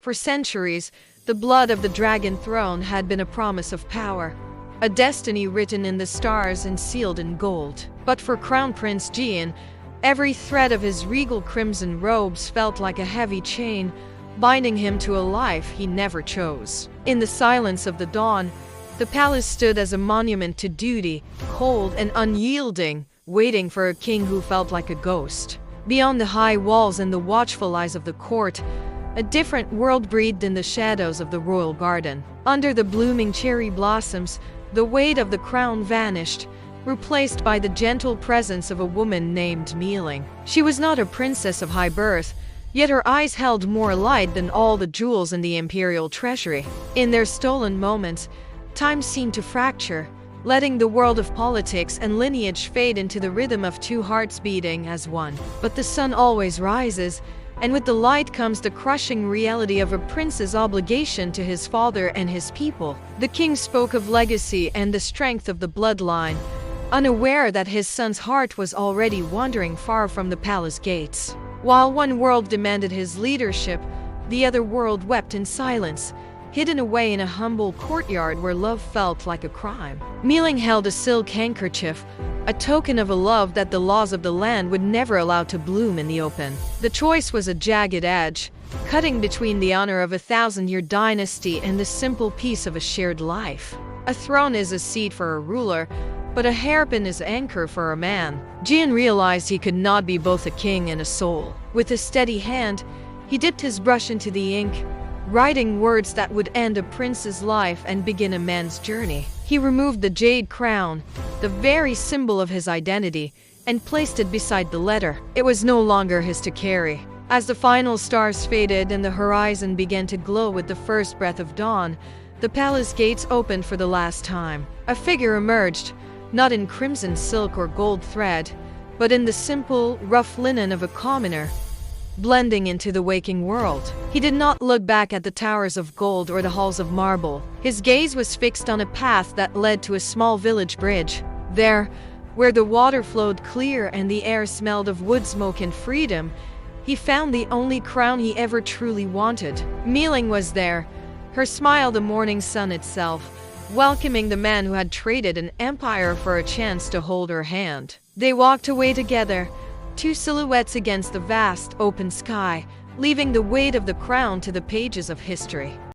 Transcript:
For centuries, the blood of the dragon throne had been a promise of power, a destiny written in the stars and sealed in gold. But for Crown Prince Jian, every thread of his regal crimson robes felt like a heavy chain, binding him to a life he never chose. In the silence of the dawn, the palace stood as a monument to duty, cold and unyielding, waiting for a king who felt like a ghost. Beyond the high walls and the watchful eyes of the court, a different world breathed in the shadows of the royal garden. Under the blooming cherry blossoms, the weight of the crown vanished, replaced by the gentle presence of a woman named Mealing. She was not a princess of high birth, yet her eyes held more light than all the jewels in the imperial treasury. In their stolen moments, time seemed to fracture, letting the world of politics and lineage fade into the rhythm of two hearts beating as one. But the sun always rises, and with the light comes the crushing reality of a prince's obligation to his father and his people. The king spoke of legacy and the strength of the bloodline, unaware that his son's heart was already wandering far from the palace gates. While one world demanded his leadership, the other world wept in silence, hidden away in a humble courtyard where love felt like a crime. Mealing held a silk handkerchief, a token of a love that the laws of the land would never allow to bloom in the open. The choice was a jagged edge, cutting between the honor of a thousand-year dynasty and the simple peace of a shared life. A throne is a seat for a ruler, but a hairpin is anchor for a man. Jian realized he could not be both a king and a soul. With a steady hand, he dipped his brush into the ink, writing words that would end a prince's life and begin a man's journey. He removed the jade crown, the very symbol of his identity, and placed it beside the letter. It was no longer his to carry. As the final stars faded and the horizon began to glow with the first breath of dawn, the palace gates opened for the last time. A figure emerged, not in crimson silk or gold thread, but in the simple, rough linen of a commoner, blending into the waking world. He did not look back at the towers of gold or the halls of marble. His gaze was fixed on a path that led to a small village bridge. There, where the water flowed clear and the air smelled of wood smoke and freedom, he found the only crown he ever truly wanted. Mealing was there, her smile the morning sun itself, welcoming the man who had traded an empire for a chance to hold her hand. They walked away together, two silhouettes against the vast, open sky, leaving the weight of the crown to the pages of history.